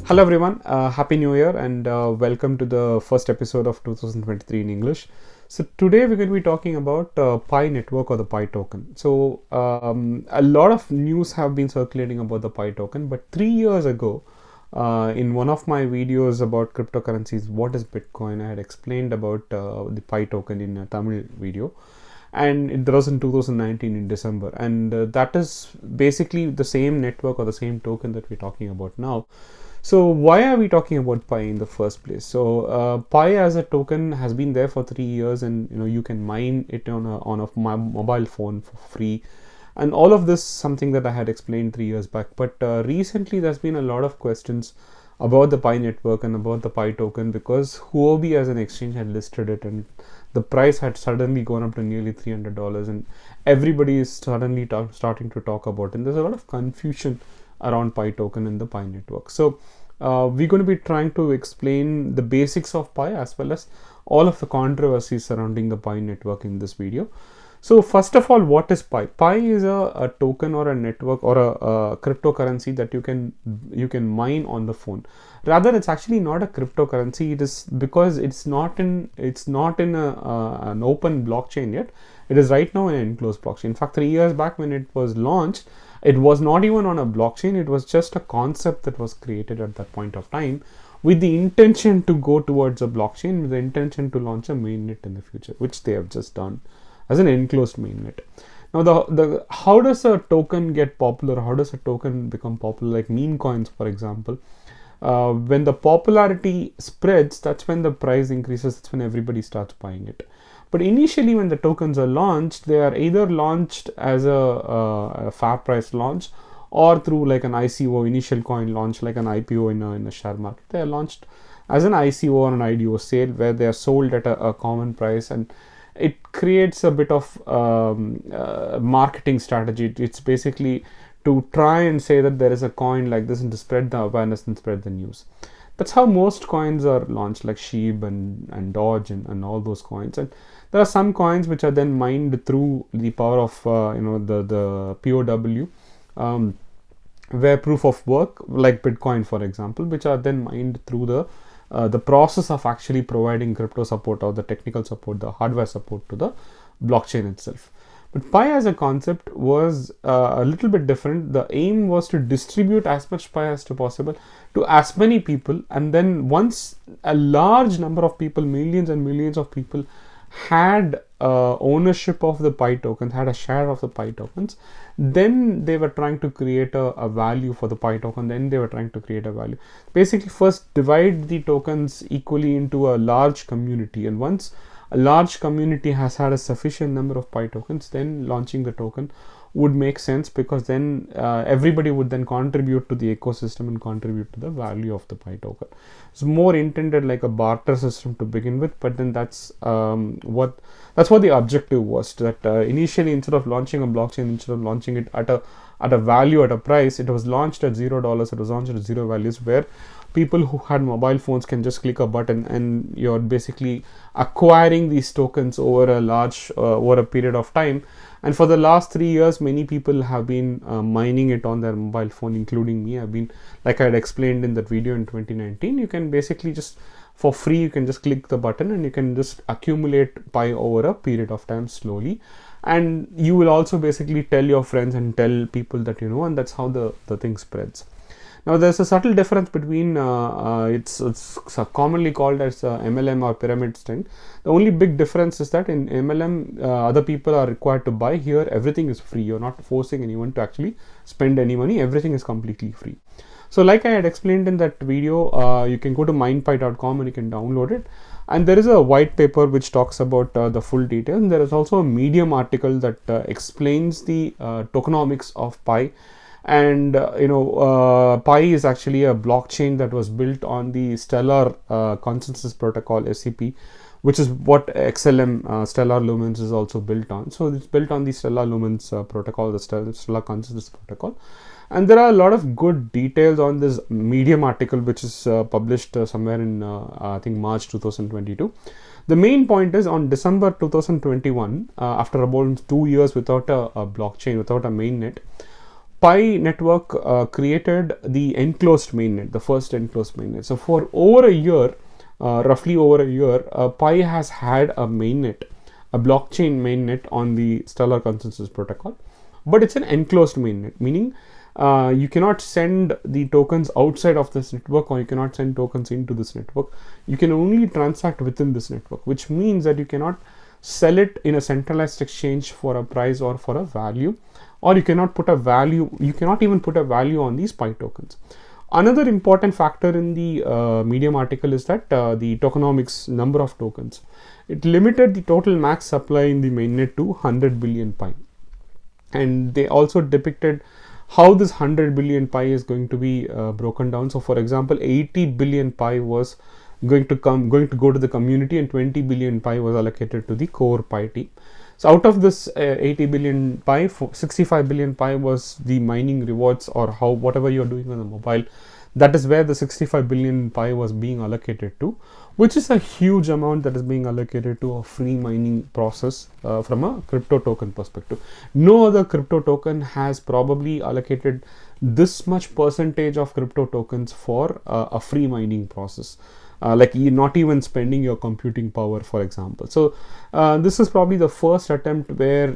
Hello everyone, Happy New Year and welcome to the first episode of 2023 in English. So today we're going to be talking about Pi network or the Pi token. So a lot of news have been circulating about the Pi token, but 3 years ago in one of my videos about cryptocurrencies, what is Bitcoin, I had explained about the Pi token in a Tamil video. And it was in 2019 in December, and that is basically the same network or the same token that we're talking about now. So why are we talking about Pi in the first place? So Pi as a token has been there for 3 years, and you can mine it on a mobile phone for free, and all of this something that I had explained 3 years back. But recently there's been a lot of questions about the Pi network and about the Pi token because Huobi as an exchange had listed it, and the price had suddenly gone up to nearly $300, and everybody is suddenly starting to talk about it. And there's a lot of confusion around Pi token and the Pi network. So we're going to be trying to explain the basics of Pi as well as all of the controversies surrounding the Pi network in this video. So first of all, what is Pi? Pi is a token or a network or a cryptocurrency that you can mine on the phone. Rather, it's actually not a cryptocurrency. It is because it's not in an open blockchain yet. It is right now in an enclosed blockchain. In fact, 3 years back when it was launched, it was not even on a blockchain. It was just a concept that was created at that point of time with the intention to go towards a blockchain, with the intention to launch a mainnet in the future, which they have just done as an enclosed mainnet. Now, the how does a token get popular? How does a token become popular? Like meme coins, for example. When the popularity spreads, that's when the price increases. That's when everybody starts buying it. But initially, when the tokens are launched, they are either launched as a fair price launch or through like an ICO, initial coin launch, like an IPO in a share market. They are launched as an ICO or an IDO sale where they are sold at a common price, and it creates a bit of marketing strategy. It's basically to try and say that there is a coin like this and to spread the awareness and spread the news. That's how most coins are launched, like Sheep and Dodge and all those coins. And there are some coins which are then mined through the power of the POW, where proof of work, like Bitcoin, for example, which are then mined through the process of actually providing crypto support or the technical support, the hardware support to the blockchain itself. But Pi as a concept was a little bit different. The aim was to distribute as much Pi as possible to as many people, and then once a large number of people, millions and millions of people, had ownership of the Pi tokens, had a share of the Pi tokens, then they were trying to create a value for the Pi token. Then they were trying to create a value. Basically, first divide the tokens equally into a large community, and once a large community has had a sufficient number of Pi tokens, then launching the token would make sense, because then everybody would then contribute to the ecosystem and contribute to the value of the Pi token. It's more intended like a barter system to begin with, but then that's what the objective was. That initially, instead of launching a blockchain, instead of launching it at a value, at a price, it was launched at $0. It was launched at zero values, where people who had mobile phones can just click a button and you're basically acquiring these tokens over a period of time. And for the last 3 years, many people have been mining it on their mobile phone, including me. I've been, like I had explained in that video in 2019, you can basically just, for free, you can just click the button and you can just accumulate Pi over a period of time slowly. And you will also basically tell your friends and tell people that you know, and that's how the thing spreads. Now, there's a subtle difference between it's commonly called as MLM or pyramid scheme. The only big difference is that in MLM, other people are required to buy. Here, everything is free. You're not forcing anyone to actually spend any money. Everything is completely free. So, like I had explained in that video, you can go to mindpi.com and you can download it. And there is a white paper which talks about the full details. And there is also a Medium article that explains the tokenomics of Pi. And Pi is actually a blockchain that was built on the Stellar Consensus Protocol, SCP, which is what XLM Stellar Lumens is also built on. So it's built on the Stellar Lumens protocol, the Stellar Consensus Protocol. And there are a lot of good details on this Medium article, which is published somewhere in I think March 2022. The main point is, on December 2021, after about 2 years without a blockchain, without a mainnet, Pi network created the enclosed mainnet, the first enclosed mainnet. So for over a year, roughly over a year, Pi has had a mainnet, a blockchain mainnet on the Stellar Consensus Protocol, but it's an enclosed mainnet, meaning you cannot send the tokens outside of this network, or you cannot send tokens into this network. You can only transact within this network, which means that you cannot sell it in a centralized exchange for a price or for a value, or you cannot put a value, you cannot even put a value on these Pi tokens. Another important factor in the Medium article is that the tokenomics, number of tokens. It limited the total max supply in the mainnet to 100 billion Pi. And they also depicted how this 100 billion Pi is going to be broken down. So for example, 80 billion Pi was going to go to the community, and 20 billion Pi was allocated to the core Pi team. So out of this 80 billion Pi, 65 billion Pi was the mining rewards, or whatever you're doing on the mobile. That is where the 65 billion Pi was being allocated to, which is a huge amount that is being allocated to a free mining process from a crypto token perspective. No other crypto token has probably allocated this much percentage of crypto tokens for a free mining process. Like you're not even spending your computing power, for example. So this is probably the first attempt where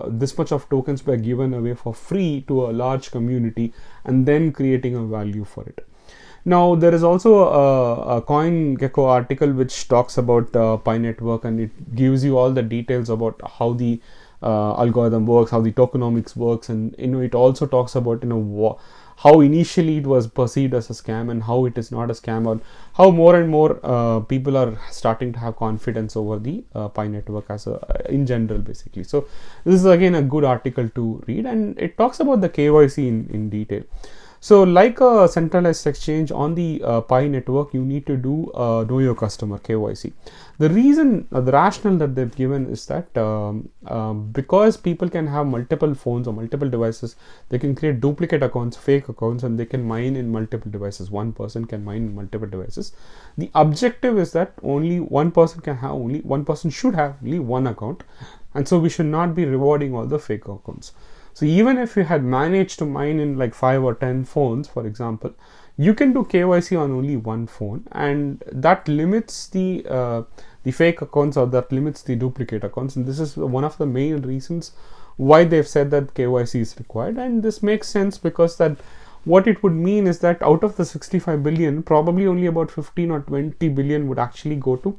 this much of tokens were given away for free to a large community, and then creating a value for it. Now there is also a CoinGecko article which talks about Pi network, and it gives you all the details about how the algorithm works, how the tokenomics works, and it also talks about how initially it was perceived as a scam, and how it is not a scam, or how more and more people are starting to have confidence over the Pi network in general, basically. So this is again a good article to read, and it talks about the KYC in detail. So like a centralized exchange on the Pi network, you need to do know your customer, KYC. The reason, the rationale that they've given is that because people can have multiple phones or multiple devices, they can create duplicate accounts, fake accounts, and they can mine in multiple devices. One person can mine in multiple devices. The objective is that only one person should have only one account, and so we should not be rewarding all the fake accounts. So even if you had managed to mine in like 5 or 10 phones, for example, you can do KYC on only one phone, and that limits the fake accounts, or that limits the duplicate accounts. And this is one of the main reasons why they've said that KYC is required. And this makes sense, because that what it would mean is that out of the 65 billion, probably only about 15 or 20 billion would actually go to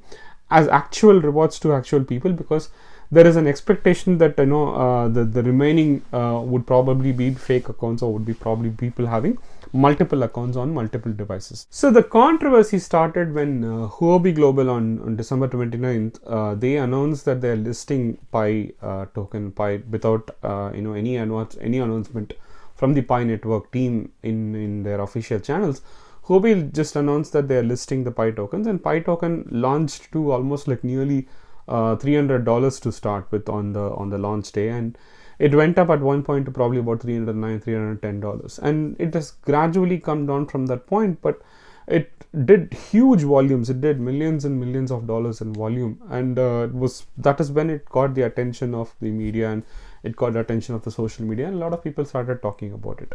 as actual rewards to actual people, because there is an expectation that the remaining would probably be fake accounts, or would be probably people having multiple accounts on multiple devices. So the controversy started when Huobi Global on December 29th, they announced that they are listing Pi token Pi without any announcement from the Pi network team in their official channels. Huobi just announced that they are listing the Pi tokens, and Pi token launched to almost like nearly $300 to start with on the launch day, and it went up at one point to probably about $309, $310, and it has gradually come down from that point. But it did huge volumes. It did millions and millions of dollars in volume, and that is when it got the attention of the media, and it got the attention of the social media, and a lot of people started talking about it.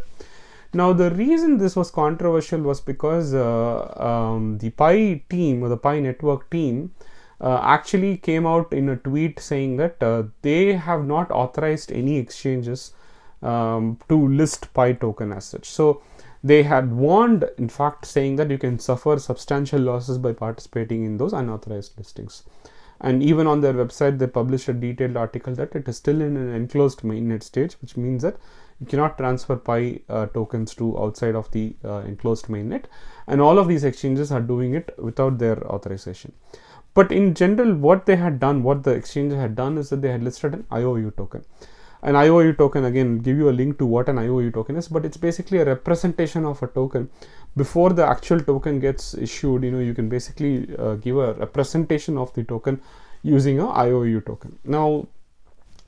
Now, the reason this was controversial was because the Pi team, or the Pi network team, actually came out in a tweet saying that they have not authorized any exchanges to list Pi token as such. So they had warned, in fact, saying that you can suffer substantial losses by participating in those unauthorized listings. And even on their website, they published a detailed article that it is still in an enclosed mainnet stage, which means that you cannot transfer Pi tokens to outside of the enclosed mainnet, and all of these exchanges are doing it without their authorization. But in general, what the exchanges had done is that they had listed an IOU token. An IOU token, again, give you a link to what an IOU token is, but it's basically a representation of a token. Before the actual token gets issued, you can basically give a representation of the token using a IOU token. Now,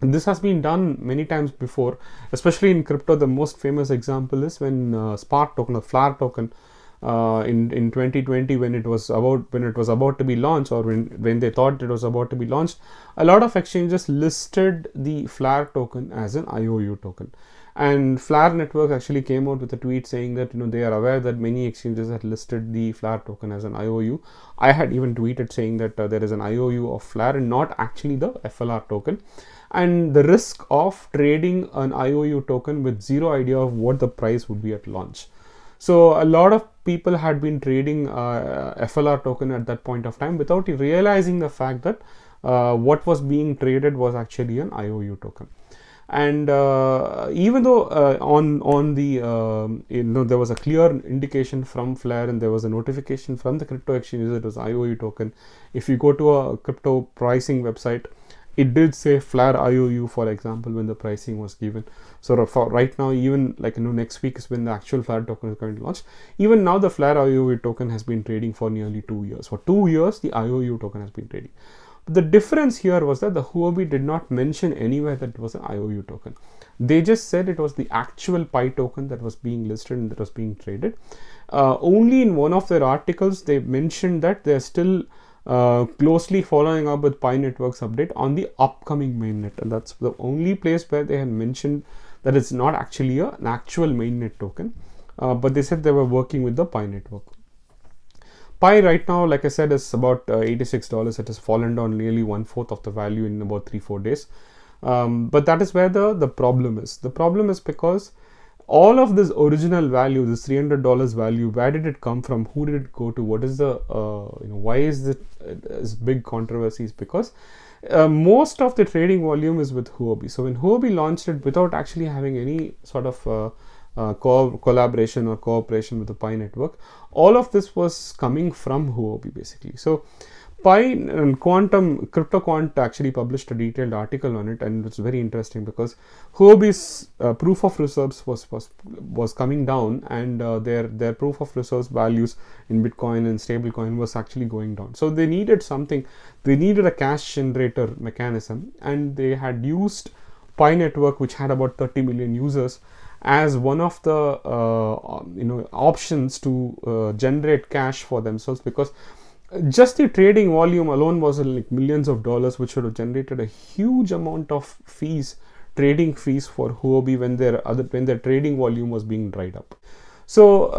this has been done many times before, especially in crypto. The most famous example is when Spark token or Flare token in 2020, when it was about to be launched, or when they thought it was about to be launched, a lot of exchanges listed the Flare token as an IOU token. And Flare Network actually came out with a tweet saying that they are aware that many exchanges had listed the Flare token as an IOU. I had even tweeted saying that there is an IOU of Flare and not actually the FLR token, and the risk of trading an IOU token with zero idea of what the price would be at launch. So a lot of people had been trading FLR token at that point of time without realizing the fact that what was being traded was actually an IOU token. And even though on the there was a clear indication from Flare and there was a notification from the crypto exchange that it was IOU token. If you go to a crypto pricing website, it did say Flare IOU, for example, when the pricing was given. So for right now, even like next week is when the actual Flare token is going to launch. Even now, the Flare IOU token has been trading for nearly 2 years. For 2 years, the IOU token has been trading. The difference here was that the Huobi did not mention anywhere that it was an IOU token. They just said it was the actual Pi token that was being listed and that was being traded. Only in one of their articles, they mentioned that they're still closely following up with Pi Network's update on the upcoming mainnet. And that's the only place where they had mentioned that it's not actually an actual mainnet token. But they said they were working with the Pi Network. Pi right now, like I said, is about $86. It has fallen down nearly 1/4 of the value in about 3-4 days. But that is where the problem is. The problem is because all of this original value, this $300 value, where did it come from? Who did it go to? What is the why is it this big controversies? Because most of the trading volume is with Huobi. So when Huobi launched it without actually having any sort of collaboration or cooperation with the Pi network, all of this was coming from Huobi basically. So Pi and CryptoQuant actually published a detailed article on it, and it's very interesting because Huobi's proof of reserves was coming down, and their proof of reserves values in Bitcoin and stablecoin was actually going down. So they needed something. They needed a cash generator mechanism, and they had used Pi network, which had about 30 million users, as one of the options to generate cash for themselves, because just the trading volume alone was like millions of dollars, which would have generated a huge amount of fees, trading fees for Huobi when their trading volume was being dried up. So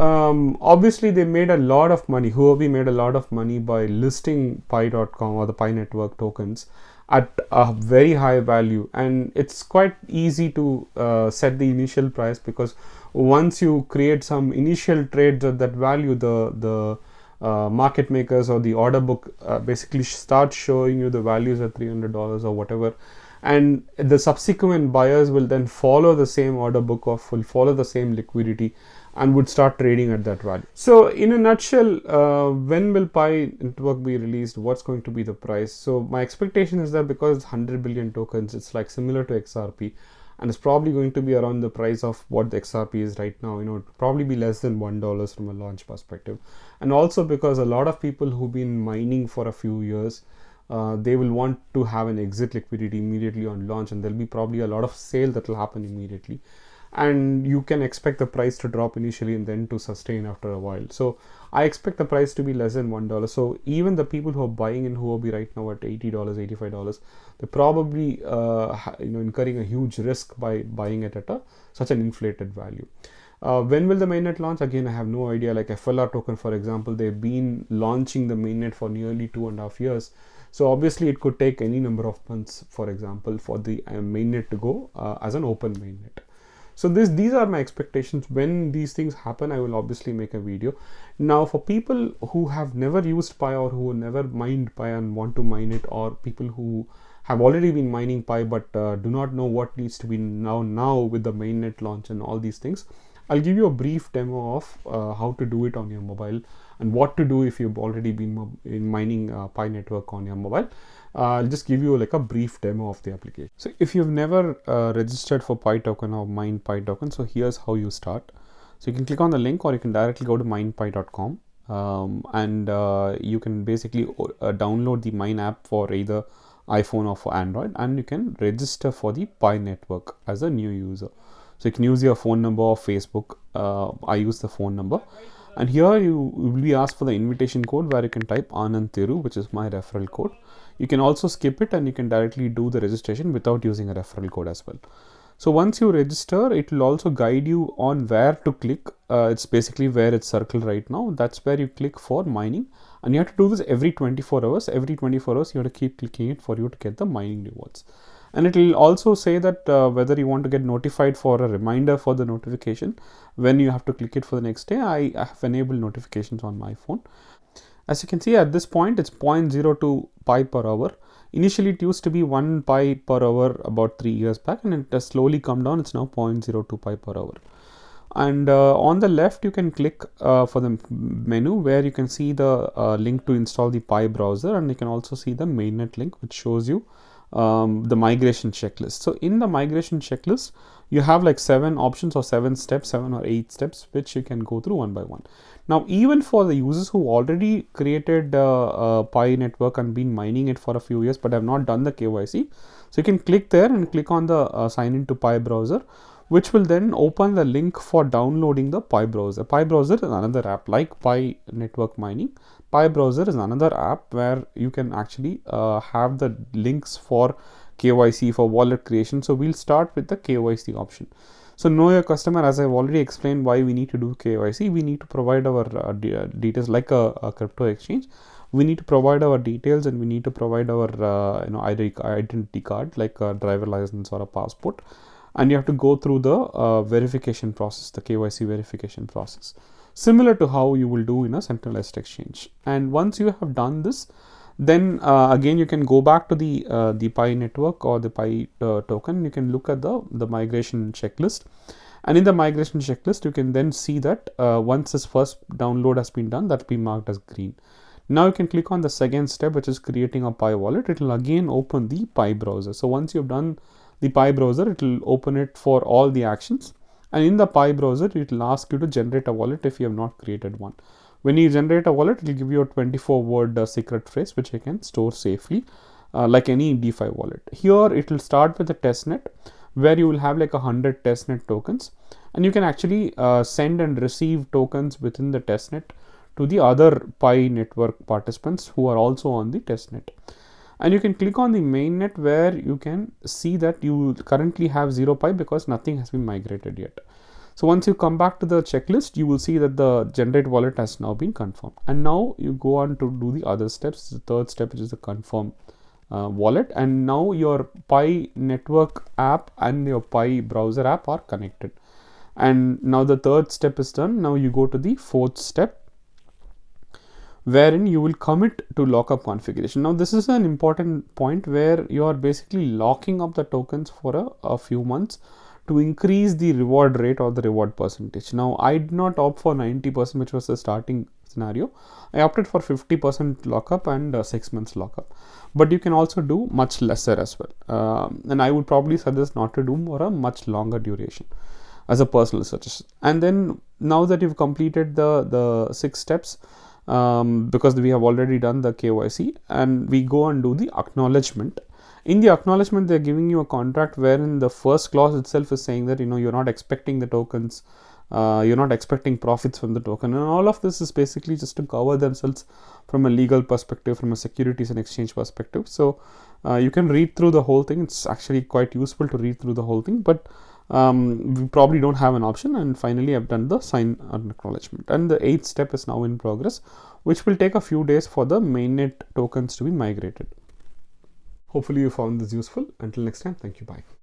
obviously they made a lot of money. Huobi made a lot of money by listing Pi.com or the Pi network tokens at a very high value, and it's quite easy to set the initial price, because once you create some initial trades at that value, the market makers or the order book basically start showing you the values at $300 or whatever, and the subsequent buyers will then follow the same order book or will follow the same liquidity and would start trading at that value. So in a nutshell, when will Pi network be released? What's going to be the price? So my expectation is that because it's 100 billion tokens, it's like similar to XRP, and it's probably going to be around the price of what the XRP is right now. It'll probably be less than $1 from a launch perspective. And also because a lot of people who've been mining for a few years, they will want to have an exit liquidity immediately on launch, and there'll be probably a lot of sale that will happen immediately. And you can expect the price to drop initially and then to sustain after a while. So I expect the price to be less than $1. So even the people who are buying in Huobi right now at $80, $85, they're probably incurring a huge risk by buying it at such an inflated value. When will the mainnet launch? Again, I have no idea. Like FLR token, for example, they've been launching the mainnet for nearly 2.5 years. So obviously it could take any number of months, for example, for the mainnet to go as an open mainnet. So these are my expectations. When these things happen, I will obviously make a video. Now, for people who have never used Pi or who never mined Pi and want to mine it, or people who have already been mining Pi but do not know what needs to be now with the mainnet launch and all these things, I'll give you a brief demo of how to do it on your mobile and what to do if you've already been mining Pi network on your mobile. I'll just give you like a brief demo of the application. So if you've never registered for Pi token or mined Pi token, so here's how you start. So you can click on the link, or you can directly go to minepi.com, and you can basically download the Mine app for either iPhone or for Android, and you can register for the Pi network as a new user. So you can use your phone number or Facebook. I use the phone number. And here you will be asked for the invitation code, where you can type ANANDTHIRU, which is my referral code. You can also skip it and you can directly do the registration without using a referral code as well. So once you register, it will also guide you on where to click. It's basically where it's circled right now. That's where you click for mining, and you have to do this every 24 hours. Every 24 hours, you have to keep clicking it for you to get the mining rewards. And it will also say that whether you want to get notified for a reminder for the notification when you have to click it for the next day. I have enabled notifications on my phone. As you can see at this point, it's 0.02 pi per hour. Initially, it used to be 1 pi per hour about 3 years back, and it has slowly come down. It's now 0.02 pi per hour. And on the left, you can click for the menu where you can see the link to install the Pi browser, and you can also see the mainnet link, which shows you the migration checklist. So in the migration checklist, you have like 7 options or 7 steps, 7 or 8 steps, which you can go through one by one. Now, even for the users who already created Pi network and been mining it for a few years but have not done the KYC, so you can click there and click on the sign into Pi browser, which will then open the link for downloading the Pi browser. Pi browser is another app like Pi network mining. Pi browser is another app where you can actually have the links for KYC, for wallet creation. So we'll start with the KYC option. So know your customer, as I've already explained why we need to do KYC. We need to provide our details like a crypto exchange. We need to provide our details, and we need to provide our identity card like a driver license or a passport. And you have to go through the verification process, the KYC verification process, similar to how you will do in a centralized exchange. And once you have done this, then again you can go back to the Pi network or the Pi token. You can look at the migration checklist, and in the migration checklist you can then see that once this first download has been done, that will be marked as green. Now you can click on the second step, which is creating a Pi wallet. It will again open the Pi browser. So once you've done the Pi browser, it will open it for all the actions, and in the Pi browser it will ask you to generate a wallet if you have not created one. When you generate a wallet, it will give you a 24-word secret phrase which you can store safely like any DeFi wallet. Here it will start with a testnet where you will have like 100 testnet tokens, and you can actually send and receive tokens within the testnet to the other Pi network participants who are also on the testnet. And you can click on the mainnet where you can see that you currently have 0 Pi because nothing has been migrated yet. So once you come back to the checklist, you will see that the generate wallet has now been confirmed. And now you go on to do the other steps. The third step, which is the confirm wallet. And now your Pi network app and your Pi browser app are connected. And now the third step is done. Now you go to the fourth step, wherein you will commit to lockup configuration. Now this is an important point where you are basically locking up the tokens for a few months to increase the reward rate or the reward percentage. Now I did not opt for 90%, which was the starting scenario. I opted for 50% lockup and 6 months lockup. But you can also do much lesser as well. And I would probably suggest not to do for a much longer duration as a personal suggestion. And then now that you've completed the 6 steps, because we have already done the KYC, and we go and do the acknowledgement. In the acknowledgement, they're giving you a contract wherein the first clause itself is saying that you're not expecting the tokens, you're not expecting profits from the token, and all of this is basically just to cover themselves from a legal perspective, from a securities and exchange perspective. So you can read through the whole thing. It's actually quite useful to read through the whole thing, but we probably don't have an option. And finally, I've done the sign and acknowledgement, and the 8th step is now in progress, which will take a few days for the mainnet tokens to be migrated. Hopefully you found this useful. Until next time, thank you. Bye.